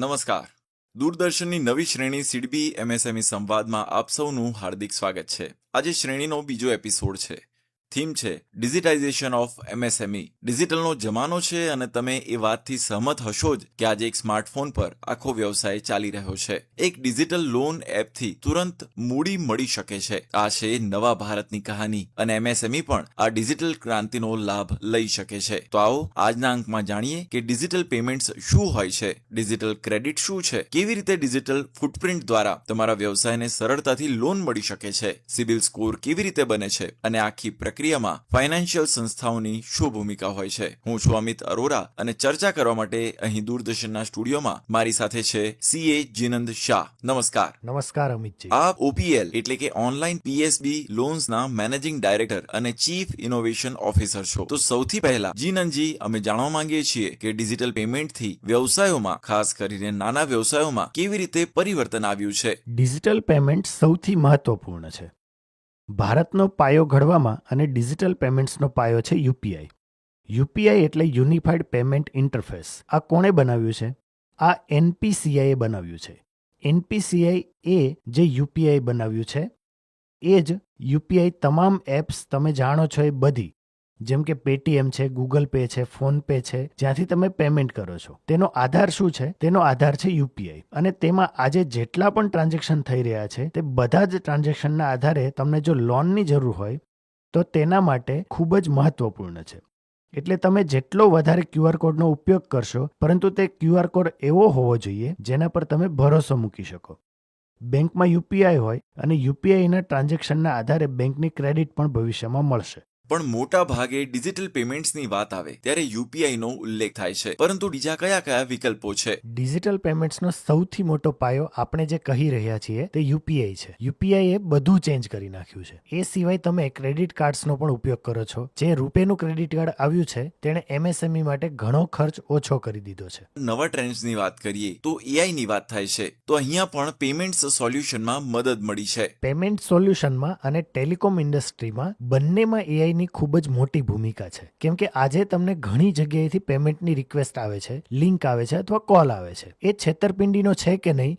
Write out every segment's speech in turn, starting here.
નમસ્કાર. દૂરદર્શનની નવી શ્રેણી સીડબી એમએસએમઈ સંવાદમાં આપ સૌનું હાર્દિક સ્વાગત છે. આજે શ્રેણીનો બીજો એપિસોડ છે. થીમ છે ડિજિટાઇઝેશન ઓફ એમએસએમઈ. ડિજિટલનો જમાનો છે અને તમે એ વાતથી સહમત હશો જ કે આજે એક સ્માર્ટફોન પર આખો વ્યવસાય ચાલી રહ્યો છે. એક ડિજિટલ લોન એપથી તુરંત મૂડી મળી શકે છે. આ છે નવા ભારતની કહાની અને એમએસએમઈ પણ આ ડિજિટલ ક્રાંતિનો લાભ લઈ શકે છે. તો આવો આજના અંકમાં જાણીએ કે ડિજિટલ પેમેન્ટ્સ શું હોય છે, ડિજિટલ ક્રેડિટ શું છે, કેવી રીતે ડિજિટલ ફૂટપ્રિન્ટ દ્વારા તમારા વ્યવસાયને સરળતાથી લોન મળી શકે છે, સિબિલ સ્કોર કેવી રીતે બને છે અને આખી પ્રક્રિયામાં ફાઇનાન્શિયલ સંસ્થાઓની શું ભૂમિકા હોય છે. હું છું અમિત અરોરા અને ચર્ચા કરવા માટે અહીં દૂરદર્શનના સ્ટુડિયોમાં મારી સાથે છે સીએ જીનંદ શાહ. નમસ્કાર. નમસ્કાર અમિતજી. આપ ઓપીએલ એટલે કે ઓનલાઈન પીએસબી લોન્સના મેનેજિંગ ડાયરેક્ટર અને ચીફ ઇનોવેશન ઓફિસર છો. તો સૌથી પહેલા જીનંદજી, અમે જાણવા માંગીએ છીએ કે ડિજિટલ પેમેન્ટથી વ્યવસાયોમાં, ખાસ કરીને નાના વ્યવસાયોમાં કેવી રીતે પરિવર્તન આવ્યું છે. ડિજિટલ પેમેન્ટ સૌથી મહત્વપૂર્ણ છે. ભારતનો પાયો ઘડવામાં અને ડિજિટલ પેમેન્ટ્સનો પાયો છે યુપીઆઈ. યુપીઆઈ એટલે યુનિફાઈડ પેમેન્ટ ઇન્ટરફેસ. આ કોણે બનાવ્યું છે? આ એનપીસીઆઈએ બનાવ્યું છે. એનપીસીઆઈ એ જે યુપીઆઈ બનાવ્યું છે એ જ યુપીઆઈ તમામ એપ્સ તમે જાણો છો એ બધી, જેમ કે પેટીએમ છે, ગૂગલ પે છે, ફોન પે છે, જ્યાંથી તમે પેમેન્ટ કરો છો, તેનો આધાર શું છે? તેનો આધાર છે યુપીઆઈ. અને તેમાં આજે જેટલા પણ ટ્રાન્ઝેક્શન થઈ રહ્યા છે તે બધા જ ટ્રાન્ઝેક્શનના આધારે તમને જો લોનની જરૂર હોય તો તેના માટે ખૂબ જ મહત્વપૂર્ણ છે. એટલે તમે જેટલો વધારે ક્યુઆર કોડનો ઉપયોગ કરશો, પરંતુ તે ક્યુઆર કોડ એવો હોવો જોઈએ જેના પર તમે ભરોસો મૂકી શકો. બેંકમાં યુપીઆઈ હોય અને યુપીઆઈના ટ્રાન્ઝેક્શનના આધારે બેંકની ક્રેડિટ પણ ભવિષ્યમાં મળશે. પણ મોટા ભાગે ડિજિટલ પેમેન્ટ્સની વાત આવે ત્યારે યુપીઆઈનો ઉલ્લેખ થાય છે, પરંતુ બીજા કયા કયા વિકલ્પો છે? ડિજિટલ પેમેન્ટ્સનો સૌથી મોટો પાયો આપણે જે કહી રહ્યા છીએ તે યુપીઆઈ છે. યુપીઆઈ એ બધું ચેન્જ કરી નાખ્યું છે. એ સિવાય તમે ક્રેડિટ કાર્ડ્સનો પણ ઉપયોગ કરો છો. જે રૂપેનું ક્રેડિટ કાર્ડ આવ્યું છે તેણે એમએસએમઈ માટે ઘણો ખર્ચ ઓછો કરી દીધો છે. નવા ટ્રેન્ડ્સની વાત કરીએ તો એઆઈની વાત થાય છે. તો અહીંયા પણ પેમેન્ટ્સ સોલ્યુશનમાં મદદ મળી છે. પેમેન્ટ સોલ્યુશનમાં અને ટેલિકોમ ઇન્ડસ્ટ્રીમાં બંનેમાં એઆઈની ખૂબ જ મોટી ભૂમિકા છે. કેમ કે આજે તમને ઘણી જગ્યાએથી પેમેન્ટની રિક્વેસ્ટ આવે છે, લિંક આવે છે અથવા કોલ આવે છે. એ છેતરપિંડીનો છે કે નહીં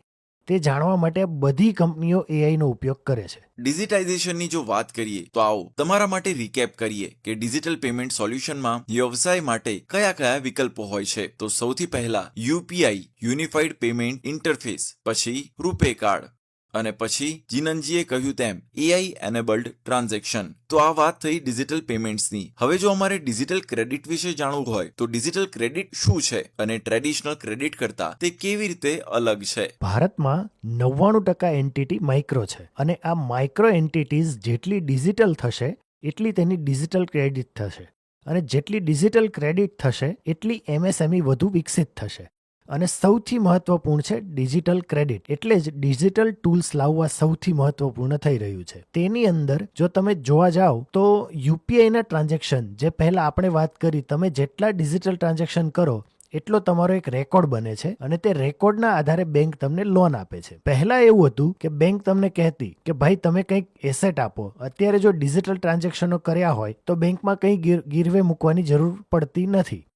તે જાણવા માટે બધી કંપનીઓ એઆઈનો ઉપયોગ કરે છે. ડિજિટાઇઝેશનની જો વાત કરીએ તો આવો તમારા માટે રિકેપ કરીએ કે ડિજિટલ પેમેન્ટ સોલ્યુશનમાં વ્યવસાય માટે કયા કયા વિકલ્પો હોય છે. તો સૌથી પહેલા યુપીઆઈ યુનિફાઈડ પેમેન્ટ ઇન્ટરફેસ, પછી રૂપે કાર્ડ અને પછી જીનનજીએ કહ્યું તેમ એઆઈ એનેબલ્ડ ટ્રાન્ઝેક્શન. તો આ વાત થઈ ડિજિટલ પેમેન્ટ્સની. હવે જો અમારે ડિજિટલ ક્રેડિટ વિશે જાણવું હોય તો ડિજિટલ ક્રેડિટ શું છે અને ટ્રેડિશનલ ક્રેડિટ કરતા તે કેવી રીતે અલગ છે? ભારતમાં 99% એન્ટિટી માઇક્રો છે અને આ માઇક્રો એન્ટિટીઝ જેટલી ડિજિટલ થશે એટલી તેની ડિજિટલ ક્રેડિટ થશે, અને જેટલી ડિજિટલ ક્રેડિટ થશે એટલી એમએસએમઈ વધુ વિકસિત થશે. અને સૌથી મહત્વપૂર્ણ છે ડિજિટલ ક્રેડિટ. એટલે જ ડિજિટલ ટૂલ્સ લાવવા સૌથી મહત્વપૂર્ણ થઈ રહ્યું છે. તેની અંદર જો તમે જોવા જાઓ તો યુપીઆઈના ટ્રાન્ઝેક્શન, જે પહેલા આપણે વાત કરી, તમે જેટલા ડિજિટલ ટ્રાન્ઝેક્શન કરો એટલો તમારો એક રેકોર્ડ બને છે અને તે રેકોર્ડના આધારે બેંક તમને લોન આપે છે. પહેલા એવું હતું કે બેંક તમને કહેતી કે ભાઈ તમે કંઈક એસેટ આપો. અત્યારે જો ડિજિટલ ટ્રાન્ઝેક્શનો કર્યા હોય તો બેંકમાં કંઈ ગીરવે મૂકવાની જરૂર પડતી નથી.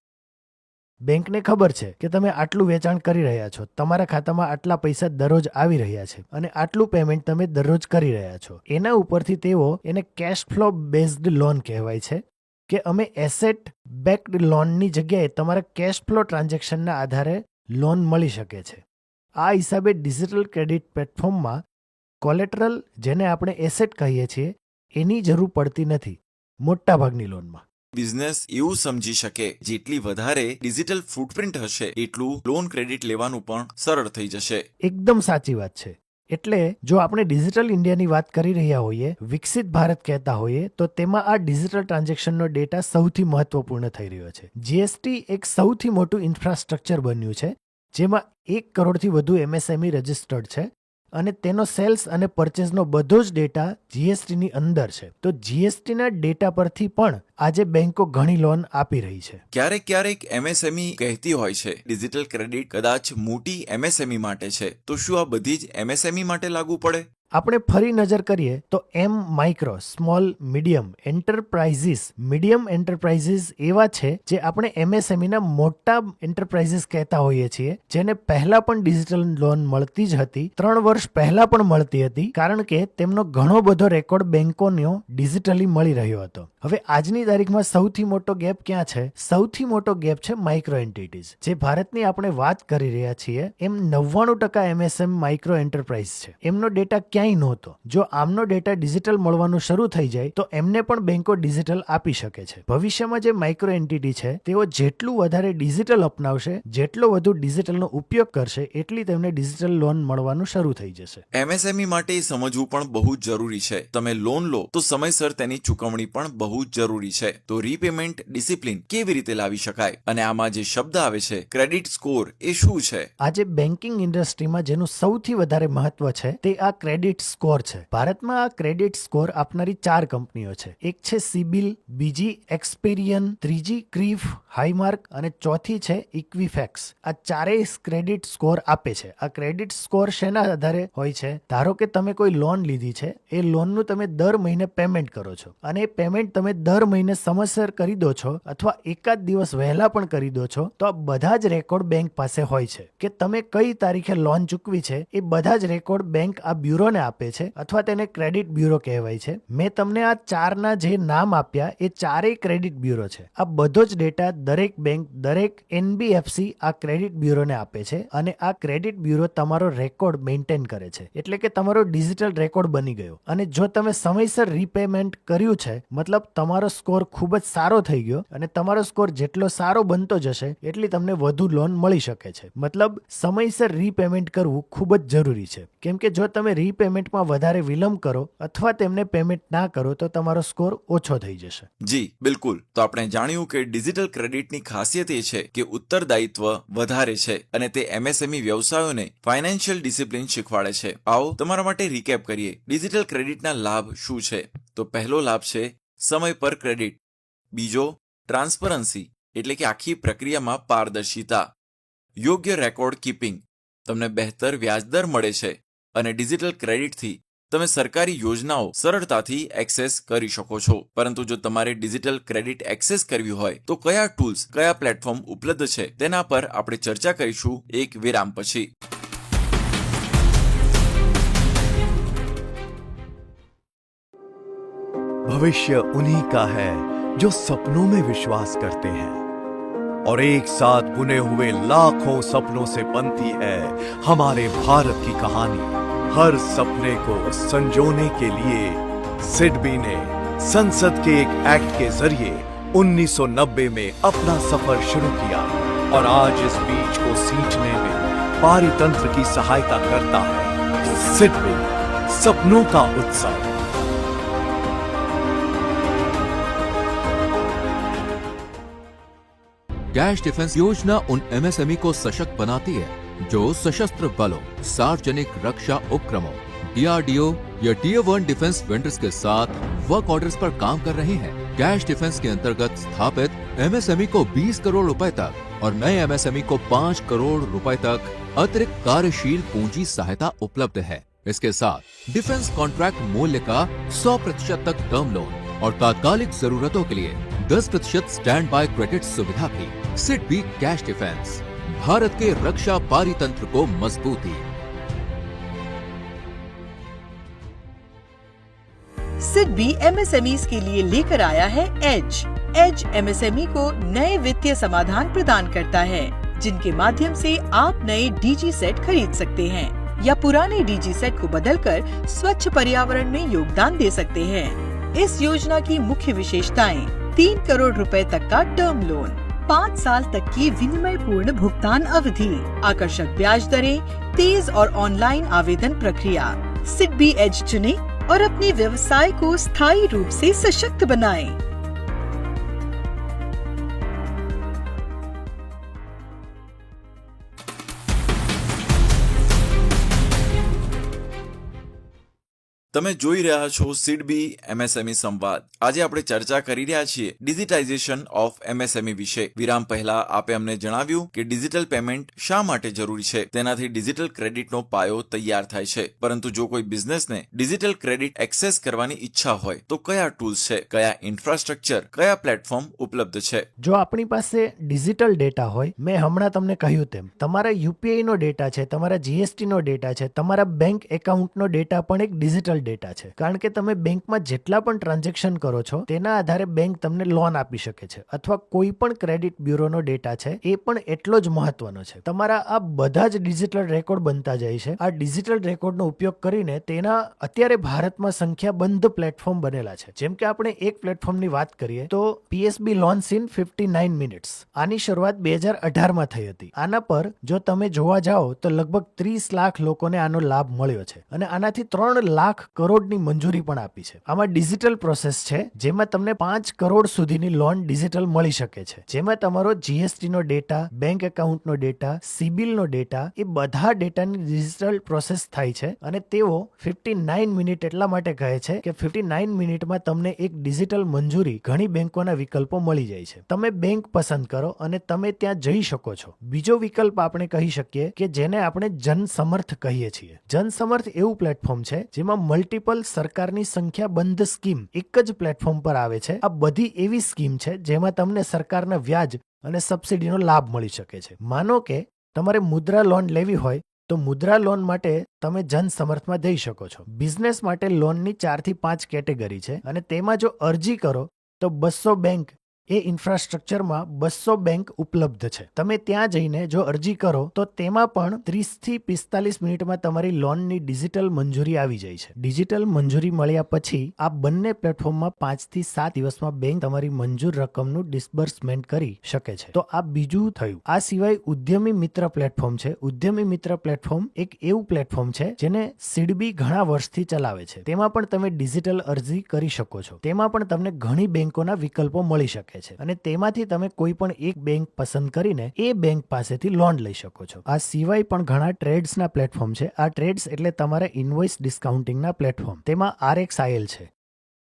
બેંકને ખબર છે કે તમે આટલું વેચાણ કરી રહ્યા છો, તમારા ખાતામાં આટલા પૈસા દરરોજ આવી રહ્યા છે અને આટલું પેમેન્ટ તમે દરરોજ કરી રહ્યા છો. એના ઉપરથી તેઓ એને કેશ ફ્લો બેઝડ લોન કહેવાય છે કે અમે એસેટ બેક્ડ લોનની જગ્યાએ તમારા કેશ ફ્લો ટ્રાન્ઝેક્શનના આધારે લોન મળી શકે છે. આ હિસાબે ડિજિટલ ક્રેડિટ પ્લેટફોર્મમાં કોલેટરલ, જેને આપણે એસેટ કહીએ છીએ, એની જરૂર પડતી નથી મોટાભાગની લોનમાં. બિઝનેસ એવું સમજી શકે જેટલી વધારે ડિજિટલ ફૂટપ્રિન્ટ હશે એટલું લોન ક્રેડિટ લેવાનું પણ સરળ થઈ જશે. એકદમ સાચી વાત છે. એટલે જો આપણે ડિજિટલ ઇન્ડિયાની વાત કરી રહ્યા હોઈએ, વિકસિત ભારત કહેતા હોઈએ, તો તેમાં આ ડિજિટલ ટ્રાન્ઝેક્શનનો ડેટા સૌથી મહત્વપૂર્ણ થઈ રહ્યો છે. જીએસટી એક સૌથી મોટું ઇન્ફ્રાસ્ટ્રક્ચર બન્યું છે જેમાં 1 કરોડથી વધુ એમએસએમઈ રજિસ્ટર્ડ છે અને તેનો સેલ્સ અને પરચેઝનો બધો જ ડેટા જીએસટીની અંદર છે. તો જીએસટીના ડેટા પરથી પણ આજે બેંકો ઘણી લોન આપી રહી છે. ક્યારેક એમએસએમઈ કહેતી હોય છે ડિજિટલ ક્રેડિટ કદાચ મોટી એમએસએમઈ માટે છે. તો શું આ બધી જ એમએસએમઈ માટે લાગુ પડે? આપણે ફરી નજર કરીએ તો એમ માઇક્રો, સ્મોલ, મીડિયમ એન્ટરપ્રાઇઝીસ એવા છે જે આપણે એમએસએમઈના મોટા એન્ટરપ્રાઇઝીસ કહેતા હોઈએ છીએ, જેને પહેલા પણ ડિજિટલ લોન મળતી જ હતી, 3 વર્ષ પહેલા પણ મળતી હતી, કારણ કે તેમનો ઘણો બધો રેકોર્ડ બેંકોનો ડિજિટલી મળી રહ્યો હતો. હવે આજની તારીખમાં સૌથી મોટો ગેપ ક્યાં છે? સૌથી મોટો ગેપ છે માઇક્રો એન્ટિટીઝ. જે ભારતની આપણે વાત કરી રહ્યા છીએ, એમ 99% એમએસએમ માઇક્રો એન્ટરપ્રાઇઝ છે. એમનો ડેટા ક્યાંય નહોતો. જો આમનો ડેટા ડિજિટલ મળવાનું શરૂ થઈ જાય તો એમને પણ બેંકો ડિજિટલ આપી શકે છે. ભવિષ્યમાં જે માઇક્રો એન્ટિટી છે તેઓ જેટલું વધારે ડિજિટલ અપનાવશે, જેટલો વધુ ડિજિટલનો ઉપયોગ કરશે, એટલી તેમને ડિજિટલ લોન મળવાનું શરૂ થઈ જશે. એમએસએમઈ માટે એ સમજવું પણ બહુ જ જરૂરી છે. તમે લોન લો તો સમયસર તેની ચૂકવણી પણ બહુ જ જરૂરી છે. તો રીપેમેન્ટ ડિસિપ્લિન કેવી રીતે લાવી શકાય? અને આમાં જે શબ્દ આવે છે ક્રેડિટ સ્કોર, એ શું છે? આજે બેન્કિંગ ઇન્ડસ્ટ્રીમાં જેનું સૌથી વધારે મહત્વ છે તે આ ક્રેડિટ સ્કોર છે. ભારતમાં આ ક્રેડિટ સ્કોર આપનારી 4 કંપનીઓ છે. એક છે સિબિલ, બીજી એક્સપેરિયન, ત્રીજી ક્રીફ, હાઈમાર્ક અને ચોથી છે ઇક્વિફેક્સ. આ ચારેય ક્રેડિટ સ્કોર આપે છે. આ ક્રેડિટ સ્કોર શેના આધારે હોય છે? ધારો કે તમે કોઈ લોન લીધી છે, એ લોનનું તમે દર મહિને પેમેન્ટ કરો છો અને એ પેમેન્ટ તમે દર મહિને સમયસર કરી દો છો અથવા એકાદ દિવસ વહેલા પણ કરી દો છો, તો આ બધા જ રેકોર્ડ બેંક પાસે હોય છે કે તમે કઈ તારીખે લોન ચૂકવી છે. એ બધા જ રેકોર્ડ બેંક આ બ્યુરોને આપે છે અથવા તેને ક્રેડિટ બ્યુરો કહેવાય છે. મેં તમને આ 4ના જે નામ આપ્યા એ ચારેય ક્રેડિટ બ્યુરો છે. આ બધો જ ડેટા દરેક બેંક, દરેક એનબીએફસી આ ક્રેડિટ બ્યુરોને આપે છે અને આ ક્રેડિટ બ્યુરો તમારો રેકોર્ડ મેન્ટેન કરે છે. એટલે કે તમારો ડિજિટલ રેકોર્ડ બની ગયો. અને જો તમે સમયસર રીપેમેન્ટ કર્યું છે, મતલબ તમારો સ્કોર ખૂબ જ સારો થઈ ગયો, અને તમારો સ્કોર જેટલો સારો બનતો જશે એટલી તમને વધુ લોન મળી શકે છે. મતલબ સમયસર રીપેમેન્ટ કરવું ખૂબ જ જરૂરી છે, કેમ કે જો તમે રીપેમેન્ટમાં વધારે વિલંબ કરો અથવા તેમને પેમેન્ટ ના કરો તો તમારો સ્કોર ઓછો થઈ જશે. જી બિલકુલ. તો આપણે જાણ્યું કે ડિજિટલ ક્રેડિટની ખાસિયત એ છે કે ઉત્તરદાયિત્વ વધારે છે અને તે એમએસએમઈ વ્યવસાયોને ફાઇનાન્શિયલ ડિસિપ્લિન શીખવાડે છે. આવો તમારા માટે રીકેપ કરીએ. ડિજિટલ ક્રેડિટના લાભ શું છે? તો પહેલો લાભ છે સમય પર ક્રેડિટ. બીજો, ટ્રાન્સપરન્સી, એટલે કે આખી પ્રક્રિયામાં પારદર્શિતા. યોગ્ય રેકોર્ડ કીપિંગ, તમને બહેતર વ્યાજદર મળે છે અને ડિજિટલ ક્રેડિટથી તમે સરકારી યોજનાઓ સરળતાથી એક્સેસ કરી શકો છો. પરંતુ જો તમારે ડિજિટલ ક્રેડિટ એક્સેસ કરવી હોય તો કયા ટૂલ્સ, કયા પ્લેટફોર્મ ઉપલબ્ધ છે, તેના પર આપણે ચર્ચા કરીશું એક વિરામ પછી. भविष्य उन्हीं का है जो सपनों में विश्वास करते हैं और एक साथ बुने हुए लाखों सपनों से बनती है हमारे भारत की कहानी. हर सपने को संजोने के लिए सिडबी ने संसद के एक एक्ट के जरिए 1990 में अपना सफर शुरू किया और आज इस बीज को सींचने में पारितंत्र की सहायता करता है. सिडबी, सपनों का उत्सव. कैश डिफेंस योजना उन एमएसएमई को सशक्त बनाती है जो सशस्त्र बलों, सार्वजनिक रक्षा उपक्रमों, डीआरडीओ या टियर 1 डिफेंस वेंडर्स के साथ वर्क ऑर्डर्स पर काम कर रहे हैं. कैश डिफेंस के अंतर्गत स्थापित एमएसएमई को 20 करोड़ रुपए तक और नए एमएसएमई को 5 करोड़ रुपए तक अतिरिक्त कार्यशील पूंजी सहायता उपलब्ध है. इसके साथ डिफेंस कॉन्ट्रैक्ट मूल्य का 100% तक टर्म लोन और तात्कालिक जरूरतों के लिए 10% स्टैंड बाय क्रेडिट सुविधा भी. सिडबी कैश डिफेंस, भारत के रक्षा पारितंत्र को मजबूती. सिडबी एमएसएमईज के लिए लेकर आया है एज एमएसएमई को नए वित्तीय समाधान प्रदान करता है, जिनके माध्यम से आप नए डीजी सेट खरीद सकते हैं या पुराने डीजी सेट को बदलकर स्वच्छ पर्यावरण में योगदान दे सकते हैं. इस योजना की मुख्य विशेषताएं: 3 करोड़ रुपए तक का टर्म लोन, 5 साल तक की विनिमय पूर्ण भुगतान अवधि, आकर्षक ब्याज दरें, तेज और ऑनलाइन आवेदन प्रक्रिया. सिडबी एज चुनें और अपने व्यवसाय को स्थायी रूप से सशक्त बनाएं. તમે જોઈ રહ્યા છો સીડબી એમએસએમઈ સંવાદ. આજે આપણે ચર્ચા કરી રહ્યા છીએ ડિજિટાઇઝેશન ઓફ એમએસએમઈ વિશે. વિરામ પહેલા આપે અમને જણાવ્યું કે ડિજિટલ પેમેન્ટ શા માટે જરૂરી છે. તેનાથી ડિજિટલ ક્રેડિટનો પાયો તૈયાર થાય છે. પરંતુ જો કોઈ બિઝનેસને ડિજિટલ ક્રેડિટ એક્સેસ કરવાની ઈચ્છા હોય તો કયા ટૂલ્સ છે, કયા ઇન્ફ્રાસ્ટ્રક્ચર, કયા પ્લેટફોર્મ ઉપલબ્ધ છે? જો આપણી પાસે ડિજિટલ ડેટા હોય, મેં હમણાં તમને કહ્યું તેમ, તમારા યુપીઆઈ નો ડેટા છે, તમારા જીએસટી નો ડેટા છે, તમારા બેંક એકાઉન્ટનો ડેટા પણ એક ડિજિટલ ડેટા છે. કારણ કે તમે બેંકમાં જેટલા પણ ટ્રાન્ઝેક્શન કરો છો તેના આધારે બેંક તમને લોન આપી શકે છે, અથવા કોઈ પણ ક્રેડિટ બ્યુરોનો ડેટા છે એ પણ એટલો જ મહત્વનો છે. તમારા આ બધા જ ડિજિટલ રેકોર્ડ બનતા જાય છે. આ ડિજિટલ રેકોર્ડનો ઉપયોગ કરીને તેના અત્યારે ભારતમાં સંખ્યાબંધ પ્લેટફોર્મ બનેલા છે. જેમ કે આપણે એક પ્લેટફોર્મની વાત કરીએ તો પીએસબી લોન્સ ઇન 59 મિનિટ્સ. આની શરૂઆત 2018માં થઈ હતી. આના પર જો તમે જોવા જાઓ તો લગભગ 30 લાખ લોકોને આનો લાભ મળ્યો છે અને આનાથી 3 લાખ કરોડની મંજૂરી પણ આપી છે. આમાં ડિજિટલ પ્રોસેસ છે જેમાં તમને 5 કરોડ સુધીની લોન ડિજિટલ મળી શકે છે, જેમાં તમારો જીએસટી નો ડેટા, બેંક એકાઉન્ટનો ડેટા, સિબિલ નો ડેટા, એ બધા ડેટાની ડિજિટલ પ્રોસેસ થાય છે. અને તેઓ 59 મિનિટ એટલા માટે કહે છે કે 59 મિનિટમાં તમને એક ડિજિટલ મંજૂરી ઘણી બેંકોના વિકલ્પો મળી જાય છે. તમે બેંક પસંદ કરો અને તમે ત્યાં જઈ શકો છો. બીજો વિકલ્પ આપણે કહી શકીએ કે જેને આપણે જનસમર્થ કહીએ છીએ. જનસમર્થ એવું પ્લેટફોર્મ છે જેમાં મલ્ટિપલ સરકારની સંખ્યાબંધ સ્કીમ એક જ પ્લેટફોર્મ પર આવે છે. આ બધી એવી સ્કીમ છે જેમાં તમને સરકારના વ્યાજ અને સબસિડીનો લાભ મળી શકે છે. માનો કે તમારે મુદ્રા લોન લેવી હોય તો મુદ્રા લોન માટે તમે જનસમર્થમાં જઈ શકો છો. બિઝનેસ માટે લોનની 4 થી 5 કેટેગરી છે અને તેમાં જો અરજી કરો તો 200 બેંક એ ઇન્ફ્રાસ્ટ્રક્ચરમાં 200 બેંક ઉપલબ્ધ છે. તમે ત્યાં જઈને જો અરજી કરો તો તેમાં પણ 30 થી 45 મિનિટમાં તમારી લોનની ડિજિટલ મંજૂરી આવી જાય છે. ડિજિટલ મંજૂરી મળ્યા પછી આ બંને પ્લેટફોર્મમાં 5 થી 7 દિવસમાં બેંક તમારી મંજૂર રકમનું ડિસ્બર્સમેન્ટ કરી શકે છે. તો આ બીજું થયું. આ સિવાય ઉદ્યમી મિત્ર પ્લેટફોર્મ છે. ઉદ્યમી મિત્ર પ્લેટફોર્મ એક એવું પ્લેટફોર્મ છે જેને સીડબી ઘણા વર્ષથી ચલાવે છે. તેમાં પણ તમે ડિજિટલ અરજી કરી શકો છો. તેમાં પણ તમને ઘણી બેંકોના વિકલ્પો મળી શકે છે અને તેમાંથી તમે કોઈ પણ એક બેંક પસંદ કરીને એ બેંક પાસેથી લોન લઈ શકો છો. આ સિવાય પણ ઘણા ટ્રેડ્સના પ્લેટફોર્મ છે. આ ટ્રેડ્સ એટલે તમારા ઇનવોઇસ ડિસ્કાઉન્ટિંગના પ્લેટફોર્મ. તેમાં RXIL છે,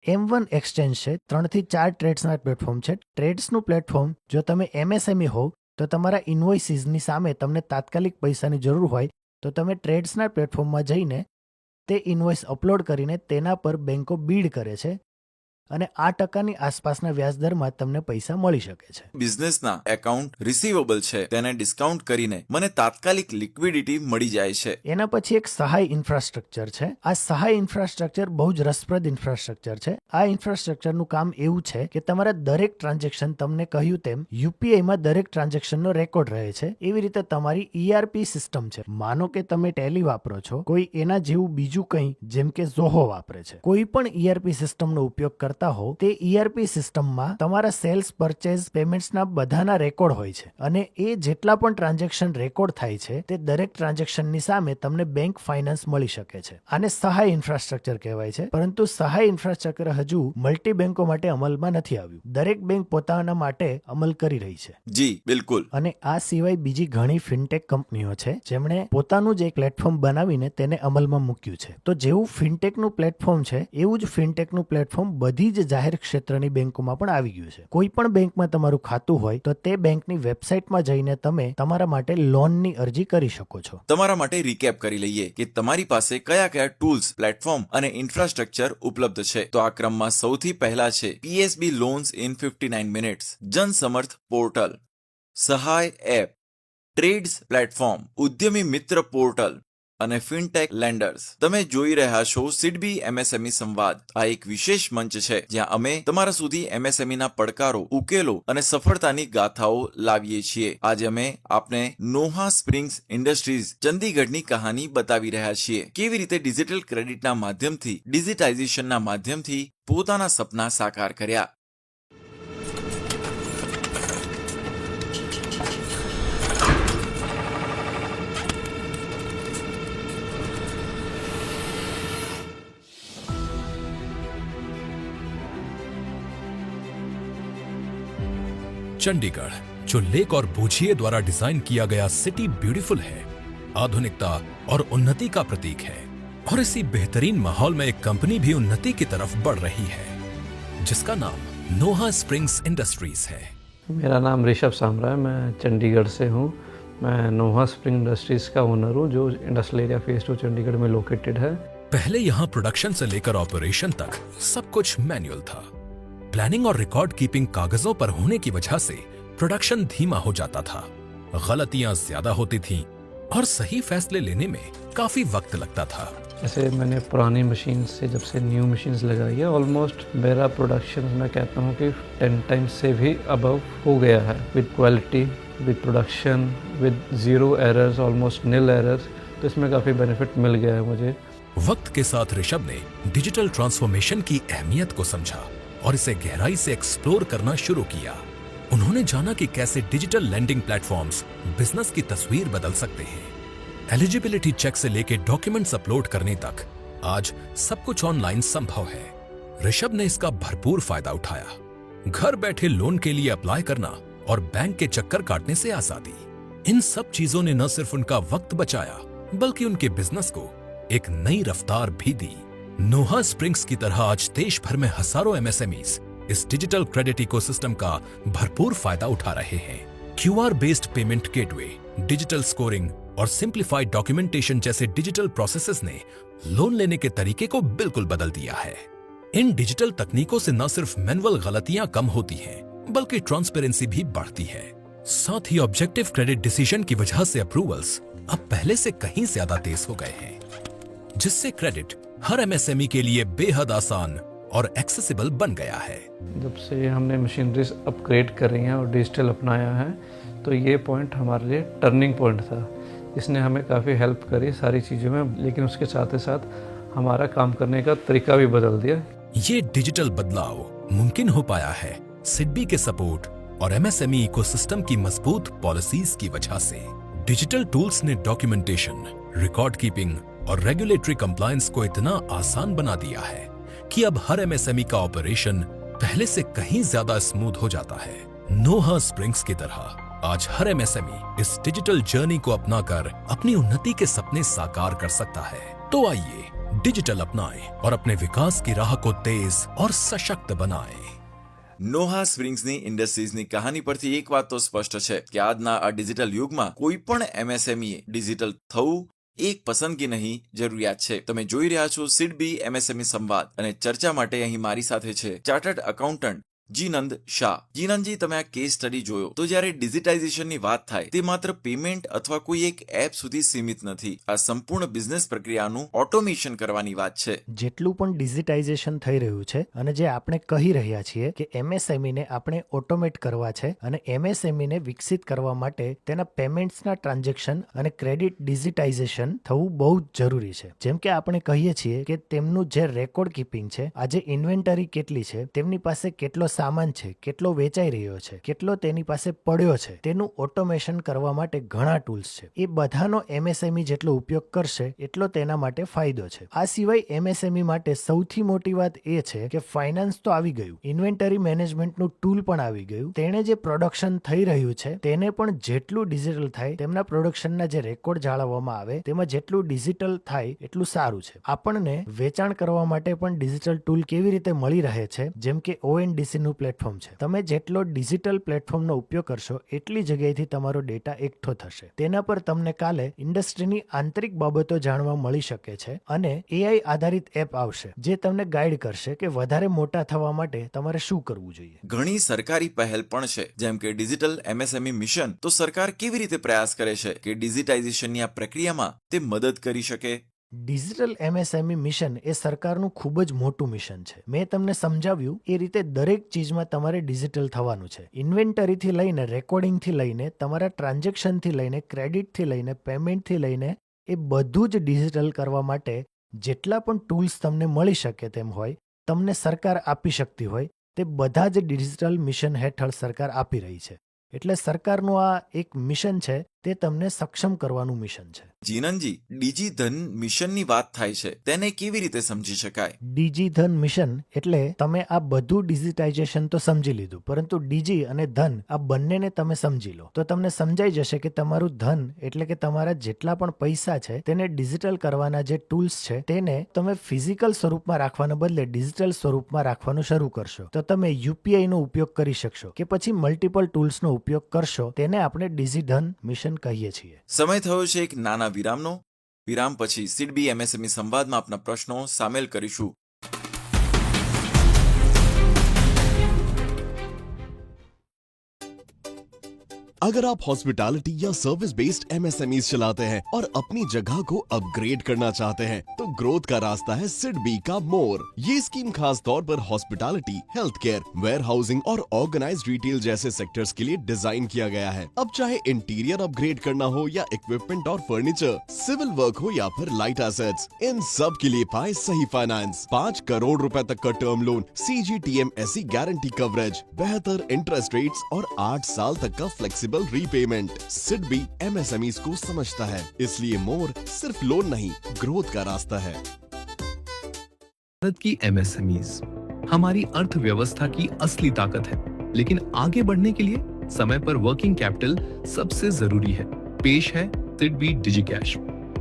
M1 એક્સચેન્જ છે. 3 થી 4 ટ્રેડ્સના પ્લેટફોર્મ છે. ટ્રેડ્સનું પ્લેટફોર્મ જો તમે MSME હોવ તો તમારા ઇનવોઇસીસની સામે તમને તાત્કાલિક પૈસાની જરૂર હોય તો તમે ટ્રેડ્સના પ્લેટફોર્મમાં જઈને તે ઇનવોઇસ અપલોડ કરીને તેના પર બેંકો બીડ કરે છે અને 8% આસપાસના વ્યાજ દરમાં તમને પૈસા મળી શકે છે. બિઝનેસના એકાઉન્ટ રિસીવેબલ છે તેને ડિસ્કાઉન્ટ કરીને મને તાત્કાલિક લિક્વિડિટી મળી જાય છે. એના પછી એક સહાય ઇન્ફ્રાસ્ટ્રક્ચર છે. આ સહાય ઇન્ફ્રાસ્ટ્રક્ચર બહુ જ રસપ્રદ ઇન્ફ્રાસ્ટ્રક્ચર છે. આ ઇન્ફ્રાસ્ટ્રક્ચરનું કામ એવું છે કે તમારા દરેક ટ્રાન્ઝેક્શન, તમને કહ્યું તેમ યુપીઆઈમાં દરેક ટ્રાન્ઝેક્શનનો રેકોર્ડ રહે છે. એવી રીતે તમારી ERP સિસ્ટમ છે. માનો કે તમે ટેલી વાપરો છો, કોઈ એના જેવું બીજું કંઈ જેમ કે ઝોહો વાપરે છે. કોઈ પણ ERP સિસ્ટમનો ઉપયોગ કરતા હો તે ERP સિસ્ટમમાં તમારા સેલ્સ, પરચેઝ, પેમેન્ટ્સના બધાના રેકોર્ડ હોય છે અને એ જેટલા પણ ટ્રાન્ઝેક્શન રેકોર્ડ થાય છે તે દરેક ટ્રાન્ઝેક્શનની સામે તમને બેંક ફાઇનાન્સ મળી શકે છે. આને સહાય ઇન્ફ્રાસ્ટ્રક્ચર કહેવાય છે. પરંતુ સહાય ઇન્ફ્રાસ્ટ્રક્ચર હજુ મલ્ટી બેંકો માટે અમલમાં નથી આવ્યું. દરેક બેંક પોતાના માટે અમલ કરી રહી છે. જી બિલકુલ. અને આ સિવાય બીજી ઘણી ફિનટેક કંપનીઓ છે જેમણે પોતાનું જ એક પ્લેટફોર્મ બનાવીને તેને અમલમાં મૂક્યું છે. તો જેવું ફિનટેકનું પ્લેટફોર્મ છે એવું જ ફિનટેકનું પ્લેટફોર્મ બધી જ જાહેર ક્ષેત્રની બેંકોમાં પણ આવી ગયું છે. કોઈ પણ બેંકમાં તમારું ખાતું હોય તો તે બેંકની વેબસાઇટમાં જઈને તમે તમારા માટે લોનની અરજી કરી શકો છો. તમારા માટે રીકેપ કરી લઈએ કે તમારી પાસે કયા કયા ટૂલ્સ, પ્લેટફોર્મ અને ઇન્ફ્રાસ્ટ્રક્ચર ઉપલબ્ધ છે. તો આ ક્રમમાં સૌથી પહેલા છે PSB loans in 59 minutes, Jansamarth portal, Sahay app, TReDS platform, Udyami Mitra portal અને ફિનટેક લેન્ડર્સ. તમે જોઈ રહ્યા છો સીડબી એમએસએમઈ સંવાદ. આ એક વિશેષ મંચ છે જ્યાં અમે તમારા સુધી MSME ના પડકારો, ઉકેલો અને સફળતાની ગાથાઓ લાવીએ છીએ. આજે અમે આપને નોહા સ્પ્રિંગ્સ ઇન્ડસ્ટ્રીઝ ચંદીગઢની કહાની બતાવી રહ્યા છીએ. કેવી રીતે ડિજિટલ ક્રેડિટના માધ્યમથી, ડિજિટાઇઝેશનના માધ્યમથી પોતાના સપના સાકાર કર્યા. चंडीगढ़ जो लेक और बूझिए द्वारा डिजाइन किया गया सिटी ब्यूटीफुल है, आधुनिकता और उन्नति का प्रतीक है. और इसी बेहतरीन माहौल में एक कंपनी भी उन्नति की तरफ बढ़ रही है, जिसका नाम नोहा स्प्रिंग्स इंडस्ट्रीज है। मेरा नाम ऋषभ सामरा है, मैं चंडीगढ़ से हूँ। मैं नोहा स्प्रिंग इंडस्ट्रीज़ का ओनर हूँ, जो इंडस्ट्रियल एरिया फेज 2 चंडीगढ़ में लोकेटेड है। पहले यहाँ प्रोडक्शन से लेकर ऑपरेशन तक सब कुछ मैनुअल था। प्लानिंग और रिकॉर्ड कीपिंग कागजों पर होने की वजह से प्रोडक्शन धीमा हो जाता था, गलतियां ज्यादा होती थीं और सही फैसले लेने में काफी वक्त लगता था। जैसे मैंने पुरानी मशीन से जब से न्यू मशीन्स लगाई है, ऑलमोस्ट मेरा प्रोडक्शन मैं कहता हूँ कि 10 टाइम्स से भी अबव हो गया है, with quality, with production, with zero errors, almost nil errors. तो इसमें काफ़ी बेनिफिट मिल गया है मुझे। वक्त के साथ ऋषभ ने डिजिटल ट्रांसफॉर्मेशन की अहमियत को समझा और इसे गहराई से एक्सप्लोर करना शुरू किया। उन्होंने जाना कि कैसे डिजिटल लैंडिंग प्लेटफॉर्म्स बिजनेस की तस्वीर बदल सकते हैं। एलिजिबिलिटी चेक से लेकर डॉक्यूमेंट्स अपलोड करने तक आज सब कुछ ऑनलाइन संभव है। ऋषभ ने इसका भरपूर फायदा उठाया। घर बैठे लोन के लिए अप्लाई करना और बैंक के चक्कर काटने से आजादी, इन सब चीजों ने न सिर्फ उनका वक्त बचाया बल्कि उनके बिजनेस को एक नई रफ्तार भी दी। नोहा स्प्रिंग्स की तरह आज देश भर में हजारों एमएसएमईज इस डिजिटल क्रेडिट इकोसिस्टम का भरपूर फायदा उठा रहे हैं। QR based payment gateway, digital scoring और सिंप्लीफाइड डॉक्यूमेंटेशन जैसे डिजिटल प्रोसेसेस ने लोन लेने के तरीके को बिल्कुल बदल दिया है। इन डिजिटल तकनीकों से न सिर्फ मैनुअल गलतियां कम होती हैं, बल्कि ट्रांसपेरेंसी भी बढ़ती है। साथ ही ऑब्जेक्टिव क्रेडिट डिसीजन की वजह से अप्रूवल्स अब पहले से कहीं ज्यादा तेज हो गए हैं, जिससे क्रेडिट हर एमएसएमई के लिए बेहद आसान और एक्सेसिबल बन गया है। जब से हमने मशीनरीज अपग्रेड करी हैं और डिजिटल अपनाया है, तो ये पॉइंट हमारे लिए टर्निंग पॉइंट था। इसने हमें काफ़ी हेल्प करी सारी चीज़ों में, लेकिन उसके साथ ही साथ हमारा काम करने का तरीका भी बदल दिया। ये डिजिटल बदलाव मुमकिन हो पाया है सिडबी के सपोर्ट और एमएसएमई इकोसिस्टम की मजबूत पॉलिसीज की वजह से। डिजिटल टूल्स ने डॉक्यूमेंटेशन, रिकॉर्ड कीपिंग और रेगुलेटरी कंप्लायंस को इतना आसान बना दिया है कि अब हर एमएसएमई का ऑपरेशन पहले से कहीं ज्यादा स्मूथ हो जाता है। नोहा स्प्रिंग्स की तरह आज हर एमएसएमई इस डिजिटल जर्नी को अपनाकर अपनी उन्नति के सपने साकार कर सकता है। तो आइए डिजिटल अपनाएं और अपने विकास की राह को तेज और सशक्त बनाएं। નોહા સ્પ્રિંગ્સની ઇન્ડસ્ટ્રીઝની કહાની પરથી એક વાત તો સ્પષ્ટ છે કે આજના આ ડિજિટલ યુગમાં કોઈ પણ એમએસએમઈએ ડિજિટલ થવું એક પસંદગી નહીં, જરૂરિયાત છે. તમે જોઈ રહ્યા છો સિડબી એમએસએમઈ સંવાદ અને ચર્ચા માટે અહીં મારી સાથે છે ચાર્ટર્ડ એકાઉન્ટન્ટ જીનંદ શાહ. જીનંદજી, તમે આ કેસ સ્ટડી જોયો તો જ્યારે ડિજિટાઇઝેશનની વાત થાય તે માત્ર પેમેન્ટ અથવા કોઈ એક એપ સુધી સીમિત નથી. આ સંપૂર્ણ બિઝનેસ પ્રક્રિયાનું ઓટોમેશન કરવાની વાત છે. જેટલું પણ ડિજિટાઇઝેશન થઈ રહ્યું છે અને જે આપણે કહી રહ્યા છીએ કે એમએસએમઈ ને આપણે ઓટોમેટ કરવા છે અને એમએસએમઈ ને વિકસિત કરવા માટે તેના પેમેન્ટ્સના ટ્રાન્ઝેક્શન અને ક્રેડિટ ડિજિટાઇઝેશન થવું બહુ જ જરૂરી છે. જેમ કે આપણે કહીએ છીએ કે તેમનું જે રેકોર્ડ કીપિંગ છે, આજે ઇન્વેન્ટરી કેટલી છે, તેમની પાસે કેટલો સામાન છે, કેટલો વેચાઈ રહ્યો છે, કેટલો તેની પાસે પડ્યો છે, તેનું ઓટોમેશન કરવા માટે ઘણા ટૂલ્સ છે. એ બધાનો એમએસએમઈ જેટલો ઉપયોગ કરશે એટલો તેના માટે ફાયદો છે. આ સિવાય એમએસએમઈ માટે સૌથી મોટી વાત એ છે કે ફાઇનાન્સ તો આવી ગયું, ઇન્વેન્ટરી મેનેજમેન્ટનું ટૂલ પણ આવી ગયું. તેણે જે પ્રોડક્શન થઈ રહ્યું છે તેને પણ જેટલું ડિજિટલ થાય, તેમના પ્રોડક્શનના જે રેકોર્ડ જાળવવામાં આવે તેમાં જેટલું ડિજિટલ થાય એટલું સારું છે. આપણને વેચાણ કરવા માટે પણ ડિજિટલ ટૂલ કેવી રીતે મળી રહે છે, જેમ કે ONDC નું પ્લેટફોર્મ છે. તમે જેટલો ડિજિટલ પ્લેટફોર્મનો ઉપયોગ કરશો એટલી જગ્યાએથી તમારો ડેટા એકઠો થશે. તેના પર તમને કાલે ઇન્ડસ્ટ્રીની આંતરિક બાબતો જાણવા મળી શકે છે અને AI આધારિત એપ આવશે જે તમને ગાઈડ કરશે કે વધારે મોટા થવા માટે તમારે શું કરવું જોઈએ. ઘણી સરકારી પહેલ પણ છે, જેમ કે ડિજિટલ એમએસએમઈ મિશન. તો સરકાર કેવી રીતે પ્રયાસ કરે છે કે ડિજિટાઇઝેશનની આ પ્રક્રિયામાં તે મદદ કરી શકે? ડિજિટલ એમએસએમઈ મિશન એ સરકારનું ખૂબ જ મોટું મિશન છે. મેં તમને સમજાવ્યું એ રીતે દરેક ચીજમાં તમારે ડિજિટલ થવાનું છે. ઇન્વેન્ટરીથી લઈને રેકોર્ડિંગથી લઈને તમારા ટ્રાન્ઝેક્શનથી લઈને ક્રેડિટથી લઈને પેમેન્ટથી લઈને એ બધું જ ડિજિટલ કરવા માટે જેટલા પણ ટૂલ્સ તમને મળી શકે તેમ હોય, તમને સરકાર આપી શકતી હોય, તે બધા જ ડિજિટલ મિશન હેઠળ સરકાર આપી રહી છે. એટલે સરકારનું આ એક મિશન છે તે તમને સક્ષમ કરવાનું મિશન છે. જીનનજી, ડીજી ધન મિશનની વાત થાય છે, તેને કેવી રીતે સમજી શકાય? ડીજી ધન મિશન એટલે તમે આ બધું ડિજિટાઇઝેશન તો સમજી લીધું, પરંતુ ડીજી અને ધન આ બંનેને તમે સમજી લો તો તમને સમજાઈ જશે કે તમારું ધન એટલે કે તમારા જેટલા પણ પૈસા છે તેને ડિજિટલ કરવાના જે ટૂલ્સ છે તેને તમે ફિઝિકલ સ્વરૂપમાં રાખવાના બદલે ડિજિટલ સ્વરૂપમાં રાખવાનું શરૂ કરશો તો તમે યુપીઆઈ નો ઉપયોગ કરી શકશો કે પછી મલ્ટિપલ ટૂલ્સનો ઉપયોગ કરશો. તેને આપણે ડીજી ધન મિશન કહીએ છીએ. સમય થયો છે એક નાના વિરામનો. વિરામ પછી સિડબી એમએસએમઈ સંવાદમાં આપના પ્રશ્નો સામેલ કરીશું. अगर आप हॉस्पिटैलिटी या सर्विस बेस्ड एमएसएमईज चलाते हैं और अपनी जगह को अपग्रेड करना चाहते हैं तो ग्रोथ का रास्ता है सिडबी का मोर. ये स्कीम खास तौर पर hospitality, health care, warehousing और ऑर्गेनाइज्ड रिटेल जैसे सेक्टर्स के लिए डिजाइन किया गया है. अब चाहे इंटीरियर अपग्रेड करना हो या इक्विपमेंट और फर्नीचर, सिविल वर्क हो या फिर लाइट एसेट्स, इन सब के लिए पाए सही फाइनेंस. 5 करोड़ रुपए तक का term loan, CGTMSE guarantee coverage, बेहतर इंटरेस्ट रेट्स और 8 साल तक का फ्लेक्सिबल रीपेमेंट. सिडबी एमएसएमईज को समझता है, इसलिए मोर सिर्फ लोन नहीं, ग्रोथ का रास्ता है. भारत की एमएसएमईज हमारी अर्थव्यवस्था की असली ताकत है, लेकिन आगे बढ़ने के लिए समय पर वर्किंग कैपिटल सबसे जरूरी है. पेश है सिडबी डिजिकैश,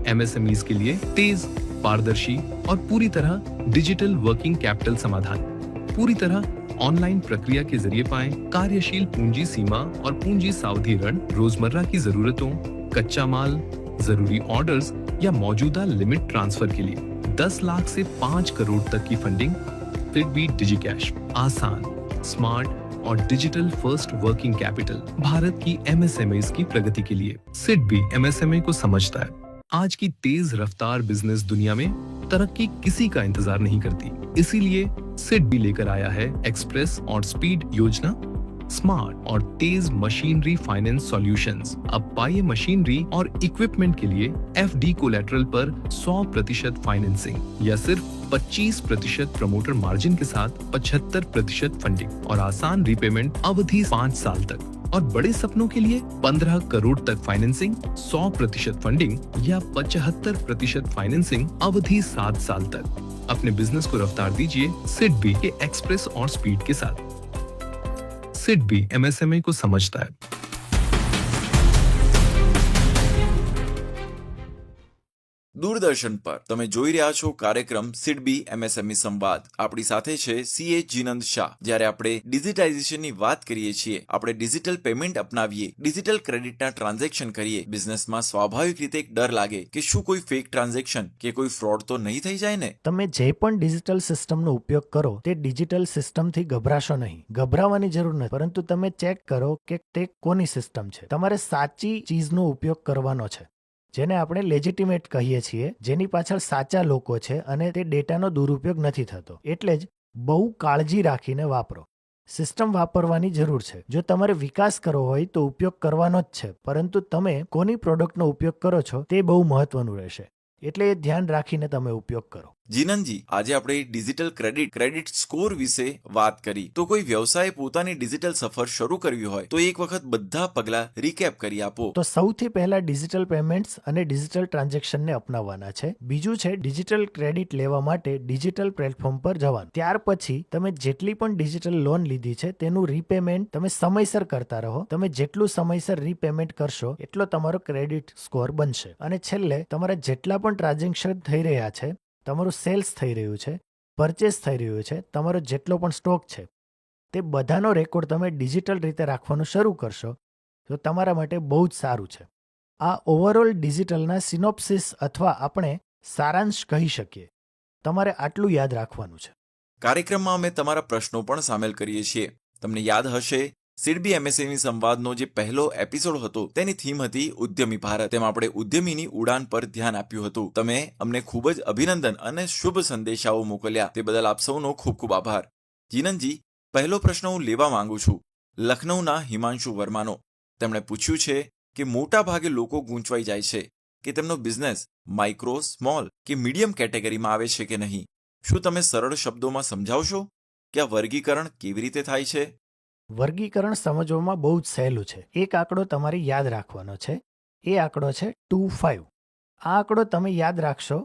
एमएसएमईज के लिए तेज, पारदर्शी और पूरी तरह डिजिटल वर्किंग कैपिटल समाधान. पूरी तरह ऑनलाइन प्रक्रिया के जरिए पाएं कार्यशील पूंजी सीमा और पूंजी सावधि ऋण, रोजमर्रा की जरूरतों, कच्चा माल, जरूरी ऑर्डर्स या मौजूदा लिमिट ट्रांसफर के लिए 10 लाख से 5 करोड़ तक की फंडिंग. सिडबी डिजिकैश, आसान, स्मार्ट और digital first working capital, Bharat की एमएसएमईज की प्रगति के लिए. सिडबी एमएसएमई को समझता है. आज की तेज रफ्तार बिजनेस दुनिया में तरक्की किसी का इंतजार नहीं करती, इसीलिए सिडबी लेकर आया है एक्सप्रेस और स्पीड योजना, स्मार्ट और तेज मशीनरी फाइनेंस सॉल्यूशंस. अब पाइए मशीनरी और इक्विपमेंट के लिए एफडी कोलैटरल पर 100% फाइनेंसिंग या सिर्फ 25% प्रमोटर मार्जिन के साथ 75% फंडिंग और आसान रीपेमेंट अवधि 5 साल तक. और बड़े सपनों के लिए 15 करोड़ तक फाइनेंसिंग, 100% फंडिंग या 75% फाइनेंसिंग अवधि 7 साल तक. अपने बिजनेस को रफ्तार दीजिए सिडबी के एक्सप्रेस और स्पीड के साथ. सिडबी एमएसएमई को समझता है. દૂરદર્શન પર તમે જોઈ રહ્યા છો કાર્યક્રમ સિડબી એમએસએમઈ સંવાદ. આપણી સાથે છે CA જીનંદ શાહ. જ્યારે આપણે ડિજિટાઇઝેશનની વાત કરીએ છીએ, આપણે ડિજિટલ પેમેન્ટ અપનાવીએ, ડિજિટલ ક્રેડિટના ટ્રાન્ઝેક્શન કરીએ, બિઝનેસમાં સ્વાભાવિક રીતે એક ડર લાગે કે શું કોઈ ફેક ટ્રાન્ઝેક્શન કે કોઈ ફ્રોડ તો નહીં થઈ જાય ને? તમે જે પણ ડિજિટલ સિસ્ટમનો ઉપયોગ કરો તે ડિજિટલ સિસ્ટમથી ગભરાશો નહીં. ગભરાવાની જરૂર નથી, પરંતુ તમે ચેક કરો કે તે કોની સિસ્ટમ છે. તમારે સાચી ચીજનો ઉપયોગ કરવાનો છે, જેને આપણે લેજિટિમેટ કહીએ છીએ, જેની પાછળ સાચા લોકો છે અને તે ડેટાનો દુરુપયોગ નથી થતો. એટલે જ બહુ કાળજી રાખીને વાપરો. સિસ્ટમ વાપરવાની જરૂર છે. જો તમારે વિકાસ કરવો હોય તો ઉપયોગ કરવાનો જ છે, પરંતુ તમે કોની પ્રોડક્ટનો ઉપયોગ કરો છો તે બહુ મહત્વનું રહેશે. એટલે એ ધ્યાન રાખીને તમે ઉપયોગ કરો. જીનનજી, આજે આપણે ડિજિટલ ક્રેડિટ સ્કોર વિશે વાત કરી. તો કોઈ વ્યવસાયે પોતાની ડિજિટલ સફર શરૂ કરવી હોય તો એક વખત બધા પગલા રીકેપ કરી આપો. તો સૌથી પહેલા ડિજિટલ પેમેન્ટ્સ અને ડિજિટલ ટ્રાન્ઝેક્શનને અપનાવવાના છે. બીજું છે ડિજિટલ ક્રેડિટ લેવા માટે ડિજિટલ પ્લેટફોર્મ પર જવાનું. ત્યાર પછી તમે જેટલી પણ ડિજિટલ લોન લીધી છે તેનું રીપેમેન્ટ તમે સમયસર કરતા રહો. તમે જેટલું સમયસર રીપેમેન્ટ કરશો એટલો તમારો ક્રેડિટ સ્કોર બનશે. અને છેલ્લે તમારા જેટલા પણ ટ્રાન્ઝેક્શન થઈ રહ્યા છે, તમારું સેલ્સ થઈ રહ્યું છે, પરચેસ થઈ રહ્યું છે, તમારો જેટલો પણ સ્ટોક છે, તે બધાનો રેકોર્ડ તમે ડિજિટલ રીતે રાખવાનું શરૂ કરશો તો તમારા માટે બહુ જ સારું છે. આ ઓવરઓલ ડિજિટલના સિનોપ્સિસ અથવા આપણે સારાંશ કહી શકીએ. તમારે આટલું યાદ રાખવાનું છે. કાર્યક્રમમાં અમે તમારા પ્રશ્નો પણ સામેલ કરીએ છીએ. તમને યાદ હશે સિડબી એમએસએમઈ સંવાદનો જે પહેલો એપિસોડ હતો તેની થીમ હતી ઉદ્યમી ભારત. તેમાં આપણે ઉદ્યમીની ઉડાન પર ધ્યાન આપ્યું હતું. તમે અમને ખૂબ જ અભિનંદન અને શુભ સંદેશાઓ મોકલ્યા, તે બદલ આપ સૌનો ખૂબ ખૂબ આભાર. જીનનજી, પહેલો પ્રશ્ન હું લેવા માંગુ છું લખનૌના હિમાંશુ વર્માનો. તેમણે પૂછ્યું છે કે મોટા ભાગે લોકો ગૂંચવાઈ જાય છે કે તેમનો બિઝનેસ માઇક્રો, સ્મોલ કે મીડિયમ કેટેગરીમાં આવે છે કે નહીં. શું તમે સરળ શબ્દોમાં સમજાવશો કે આ વર્ગીકરણ કેવી રીતે થાય છે? વર્ગીકરણ સમજવામાં બહુ જ સહેલું છે. એક આંકડો તમારે યાદ રાખવાનો છે એ આંકડો છે 25. આ આંકડો તમે યાદ રાખશો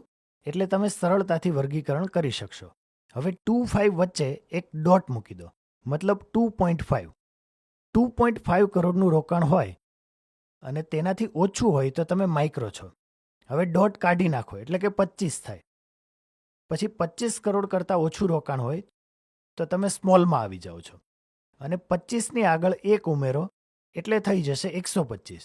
એટલે તમે સરળતાથી વર્ગીકરણ કરી શકશો. હવે 25 વચ્ચે એક ડોટ મૂકી દો, મતલબ 2.5. 2.5 કરોડનું રોકાણ હોય અને તેનાથી ઓછું હોય તો તમે માઇક્રો છો. હવે ડોટ કાઢી નાખો એટલે કે 25 થાય. પછી 25 કરોડ કરતાં ઓછું રોકાણ હોય તો તમે સ્મોલમાં આવી જાઓ છો અને 25ની આગળ એક ઉમેરો એટલે થઈ જશે 125.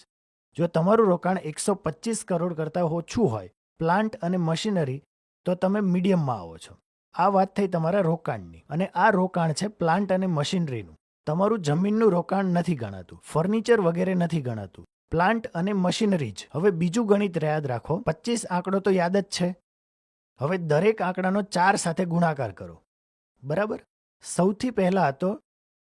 જો તમારું રોકાણ 125 કરોડ કરતાં ઓછું હોય પ્લાન્ટ અને મશીનરી તો તમે મીડિયમમાં આવો છો. આ વાત થઈ તમારા રોકાણની. અને આ રોકાણ છે પ્લાન્ટ અને મશીનરીનું. તમારું જમીનનું રોકાણ નથી ગણાતું, ફર્નિચર વગેરે નથી ગણાતું, પ્લાન્ટ અને મશીનરી જ. હવે બીજું ગણિત યાદ રાખો. 25 આંકડો તો યાદ જ છે. હવે દરેક આંકડાનો 4 સાથે ગુણાકાર કરો. બરાબર? સૌથી પહેલા તો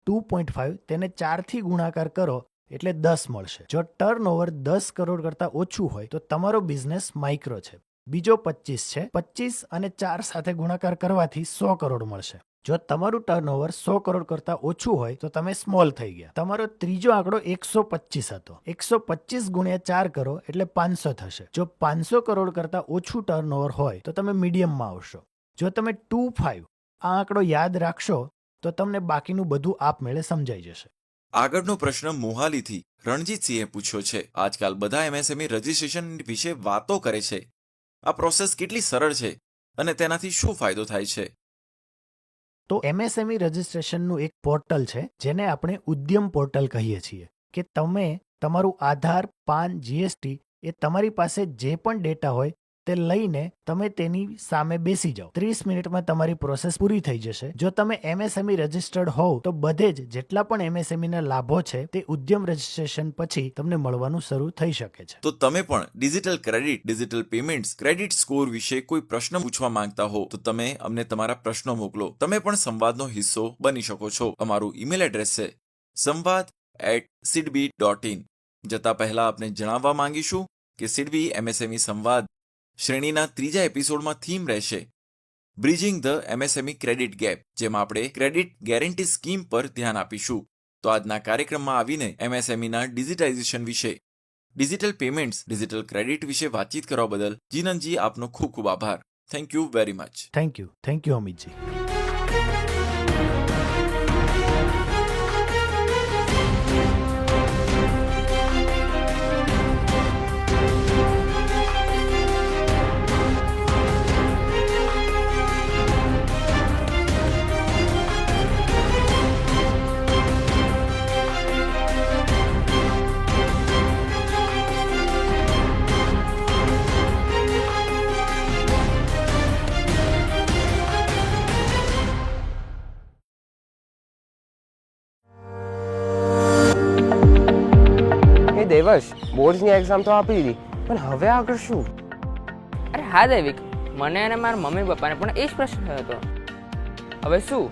2.5 તેને 4 થી ગુણાકાર કરો એટલે 10 મળશે. જો ટર્નઓવર 10 કરોડ કરતાં ઓછું હોય તો તમારો બિઝનેસ માઇક્રો છે. બીજો 25 છે. 25 અને 4 સાથે ગુણાકાર કરવાથી 100 કરોડ મળશે. જો તમારું ટર્નઓવર 100 કરોડ કરતાં ઓછું હોય તો તમે સ્મોલ થઈ ગયા. તમારો ત્રીજો આંકડો 125 હતો. 125 ગુણ્યા 4 કરો એટલે 500 થશે. જો 500 કરોડ કરતાં ઓછું ટર્નઓવર હોય તો તમે મીડિયમમાં આવશો. જો તમે 25 આ આંકડો યાદ રાખશો તો તમને બાકીનું બધું આપમેળે સમજાઈ જશે. આગળનો પ્રશ્ન મોહાલીથી રણજીતસિંહે પૂછ્યો છે. આજકાલ બધા એમએસએમઈ રજીસ્ટ્રેશન વિશે વાતો કરે છે. આ પ્રોસેસ કેટલી સરળ છે અને તેનાથી શું ફાયદો થાય છે? તો એમએસએમઈ રજિસ્ટ્રેશનનું એક પોર્ટલ છે જેને આપણે ઉદ્યમ પોર્ટલ કહીએ છીએ કે તમે તમારું આધાર, પાન, જીએસટી એ તમારી પાસે જે પણ ડેટા હોય તે લઈને તમે તેની સામે બેસી જાઓ. 30 મિનિટમાં તમારી પ્રોસેસ પૂરી થઈ જશે. જો તમે એમએસએમઈ રજિસ્ટર્ડ હોવ તો બધે જ જેટલા પણ એમએસએમઈના લાભો છે તે ઉદ્યમ રજિસ્ટ્રેશન પછી તમને મળવાનું શરૂ થઈ શકે છે. તો તમે પણ digital credit, digital payments, credit score વિશે કોઈ પ્રશ્ન પૂછવા માંગતા હો તો તમે અમને તમારા પ્રશ્નો મોકલો. તમે પણ સંવાદનો હિસ્સો બની શકો છો. અમારું ઈમેલ એડ્રેસ છે samvad@sidbi.in. જતા પહેલા આપણે જણાવવા માંગીશું કે સિડબી એમએસએમઈ સંવાદ શ્રેણીના ત્રીજા એપિસોડમાં થીમ રહેશે bridging the MSME credit gap, જેમાં આપણે ક્રેડિટ ગેરંટી સ્કીમ પર ધ્યાન આપીશું. તો આજના કાર્યક્રમમાં આવીને એમએસએમઈના ડિજિટાઇઝેશન વિશે, ડિજિટલ પેમેન્ટ્સ, ડિજિટલ ક્રેડિટ વિશે વાતચીત કરવા બદલ જીનનજી આપનો ખૂબ ખૂબ આભાર. Thank you very much. Thank you Amitji. દેવશ, બોર્ડની એક્ઝામ તો આપી દીધી, પણ હવે આગળ શું? અરે હા દૈવિક, મને અને મારા મમ્મી પપ્પાને પણ એ જ પ્રશ્ન થયો હતો. હવે શું?